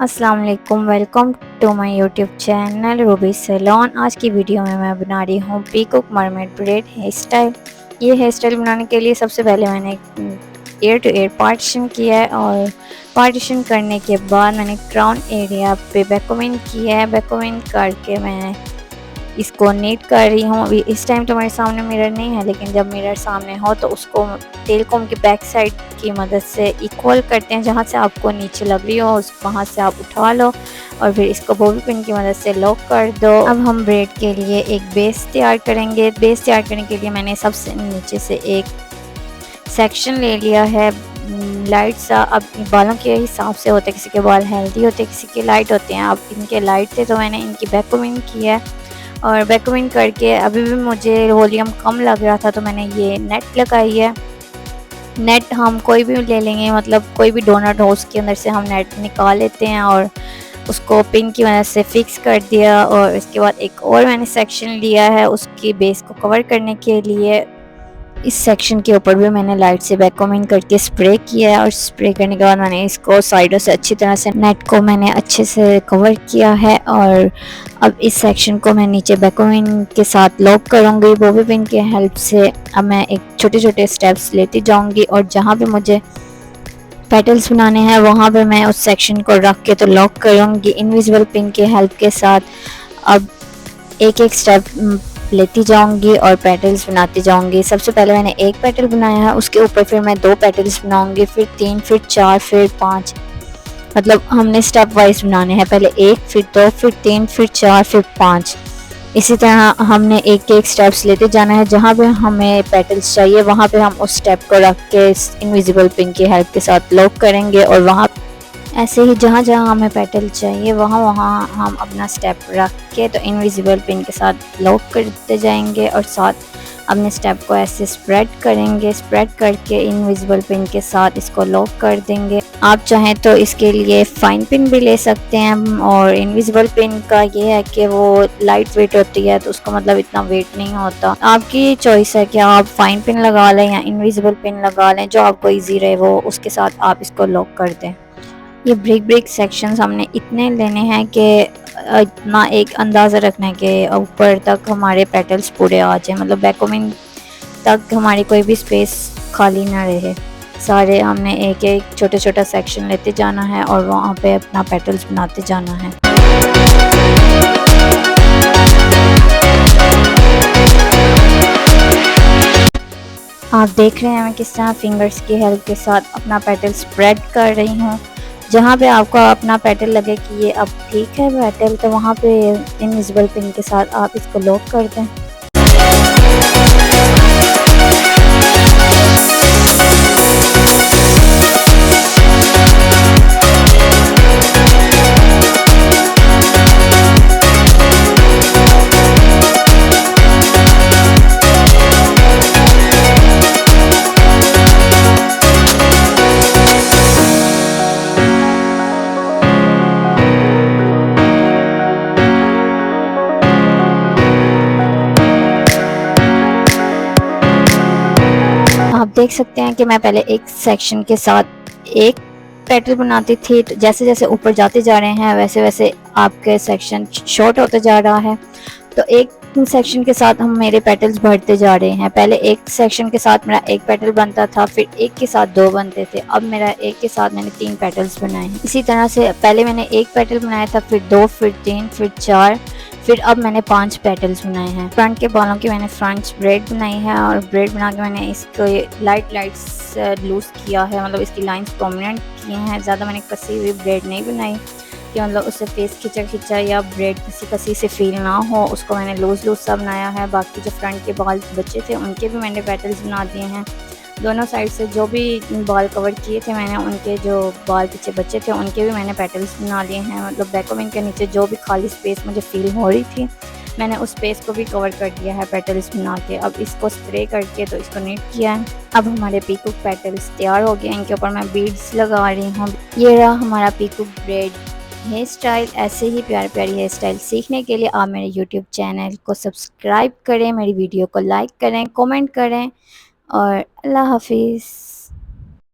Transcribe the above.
अस्सलाम वालेकुम, welcome to my YouTube channel Ruby Salon. आज की वीडियो में मैं बना रही हूँ peacock mermaid braid hair style. ये हेयर स्टाइल बनाने के लिए सबसे पहले मैंने एयर टू एयर पार्टीशन किया है और पार्टीशन करने के बाद मैंने क्राउन एरिया पे बैकोमिन किया है। बैकोमिन करके मैं इसको नीट कर रही हूँ। अभी इस टाइम तो मेरे सामने मिरर नहीं है, लेकिन जब मिरर सामने हो तो उसको तेल कोम की बैक साइड की मदद से इक्वल करते हैं। जहाँ से आपको नीचे लग रही हो वहाँ से आप उठा लो और फिर इसको बॉबी पिन की मदद से लॉक कर दो। अब हम ब्रेड के लिए एक बेस तैयार करेंगे। बेस तैयार करने के लिए मैंने सबसे नीचे से एक सेक्शन ले लिया है लाइट सा। अब बालों के हिसाब से होते हैं, किसी के बाल हेल्दी होते हैं, किसी के लाइट होते हैं। अब इनके लाइट थे तो मैंने इनकी बैकोमिन किया है और बैकोमिन करके अभी भी मुझे वॉल्यूम कम लग रहा था तो मैंने ये नेट लगाई है। नेट हम कोई भी ले लेंगे, मतलब कोई भी डोनट हो उसके अंदर से हम नेट निकाल लेते हैं और उसको पिन की मदद से फिक्स कर दिया। और इसके बाद एक और मैंने सेक्शन लिया है उसकी बेस को कवर करने के लिए। इस सेक्शन के ऊपर भी मैंने लाइट से बैकोमिन करके स्प्रे किया है और स्प्रे करने के बाद मैंने इसको साइडों से अच्छी तरह से नेट को मैंने अच्छे से कवर किया है। और अब इस सेक्शन को मैं नीचे बैकोमिन के साथ लॉक करूँगी बॉबी पिन की हेल्प से। अब मैं एक छोटे छोटे स्टेप्स लेती जाऊँगी और जहाँ पे मुझे पेटल्स बनाने हैं वहाँ पे मैं उस सेक्शन को रख के तो लॉक करूँगी इनविजिबल पिन की हेल्प के साथ। अब एक एक स्टेप लेती जाऊंगी और पेटल्स बनाती जाऊंगी। सबसे पहले मैंने एक पेटल बनाया है, उसके ऊपर फिर मैं 2 पेटल्स बनाऊंगी, फिर 3, फिर 4, फिर 5। मतलब हमने स्टेप वाइज बनाने हैं, पहले 1, फिर 2, फिर 3, फिर 4, फिर 5। इसी तरह हमने एक एक स्टेप्स लेते जाना है। जहाँ पे हमें पेटल्स चाहिए वहाँ पे हम उस स्टेप को रख के इनविजिबल पिन की हेल्प के साथ लॉक करेंगे और वहाँ ऐसे ही जहाँ जहाँ हमें पेटल चाहिए वहाँ वहाँ हम अपना स्टेप रख के तो इनविजिबल पिन के साथ लॉक करते जाएंगे और साथ अपने स्टेप को ऐसे स्प्रेड करेंगे। स्प्रेड करके इनविजिबल पिन के साथ इसको लॉक कर देंगे। आप चाहें तो इसके लिए फाइन पिन भी ले सकते हैं। और इनविजिबल पिन का ये है कि वो लाइट वेट होती है तो उसका मतलब इतना वेट नहीं होता। आपकी चॉइस है कि आप फाइन पिन लगा लें या इनविजिबल पिन लगा लें, जो आपको ईजी रहे वो उसके साथ आप इसको लॉक कर दें। ये ब्रेक ब्रेक सेक्शंस हमने इतने लेने हैं कि इतना एक अंदाज़ा रखना है कि ऊपर तक हमारे पेटल्स पूरे आ जाए, मतलब बैकोमिन तक हमारी कोई भी स्पेस खाली ना रहे। सारे हमने एक एक छोटा छोटा सेक्शन लेते जाना है और वहाँ पे अपना पेटल्स बनाते जाना है। आप देख रहे हैं मैं किस तरह फिंगर्स की हेल्प के साथ अपना पेटल स्प्रेड कर रही हूँ। जहाँ पे आपको अपना पेटल लगे कि ये अब ठीक है पेटल, तो वहाँ पे इनविजिबल पिन के साथ आप इसको लॉक कर दें। आप देख सकते हैं कि मैं पहले एक सेक्शन के साथ एक पेटल बनाती थी, तो जैसे जैसे ऊपर जाते जा रहे हैं वैसे वैसे आपके सेक्शन शॉर्ट होते जा रहा है। तो एक सेक्शन के साथ हम मेरे पेटल्स बढ़ते जा रहे हैं। पहले एक सेक्शन के साथ मेरा एक पेटल बनता था, फिर एक के साथ 2 बनते थे। अब मेरा एक के साथ मैंने 3 पेटल्स बनाए हैं। इसी तरह से पहले मैंने एक पेटल बनाया था, फिर 2, फिर 3, फिर 4, फिर अब मैंने 5 पेटल्स बनाए हैं। फ्रंट के बालों की मैंने फ्रंट ब्रेड बनाई है और ब्रेड बना के मैंने इसको लाइट लूज किया है, मतलब इसकी लाइंस प्रोमिनेंट किए हैं। ज़्यादा मैंने कसी हुई ब्रेड नहीं बनाई कि मतलब उससे फेस खिंचा खिंचा या ब्रेड कसी कसी से फील ना हो, उसको मैंने लूज़ लूज़ सा बनाया है। बाकी जो फ्रंट के बाल बचे थे उनके भी मैंने पेटल्स बना दिए हैं। दोनों साइड से जो भी बाल कवर किए थे मैंने, उनके जो बाल पीछे बचे थे उनके भी मैंने पेटल्स बना लिए हैं। मतलब बैकोमिन के नीचे जो भी खाली स्पेस मुझे फील हो रही थी मैंने उस स्पेस को भी कवर कर दिया है पेटल्स बना के। अब इसको स्प्रे करके तो इसको नीट किया है। अब हमारे पीकॉक पेटल्स तैयार हो गए। इनके ऊपर मैं बीड्स लगा रही हूँ। ये रहा हमारा पीकॉक ब्रेड हेयर स्टाइल। ऐसे ही प्यारे प्यारी हेयर स्टाइल सीखने के लिए आप मेरे यूट्यूब चैनल को सब्सक्राइब करें, मेरी वीडियो को लाइक करें, कमेंट करें और अल्लाह हाफिज़।